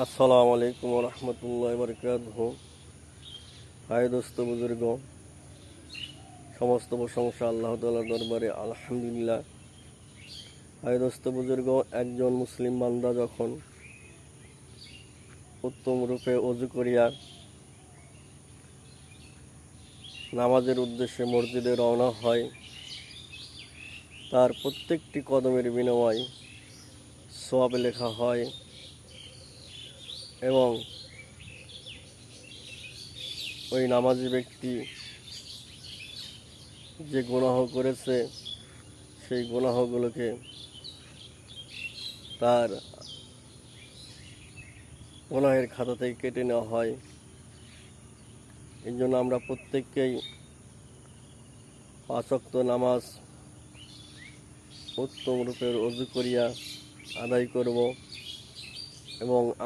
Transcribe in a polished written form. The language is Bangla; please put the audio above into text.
আসসালামু আলাইকুম রহমতুল্লাহ বরকাতুহু। হাই দোস্ত বুজুর্গ, সমস্ত প্রশংসা আল্লাহ তাআলার দরবারে আলহামদুলিল্লাহ। হাই দোস্ত বুজুর্গ, একজন মুসলিম বান্দা যখন উত্তম রূপে অজু করিয়া নামাজের উদ্দেশ্যে মসজিদে রওনা হয়, তার প্রত্যেকটি কদমের বিনিময় সওয়াব লেখা হয় এবং ওই নামাজি ব্যক্তি যে গুনাহ করেছে সেই গুনাহগুলোকে তার গুনাহের খাতা থেকে কেটে নেওয়া হয়। এই জন্য আমরা প্রত্যেককেই 5 ওয়াক্ত নামাজ উত্তম রূপের অজু করিয়া আদায় করব এবং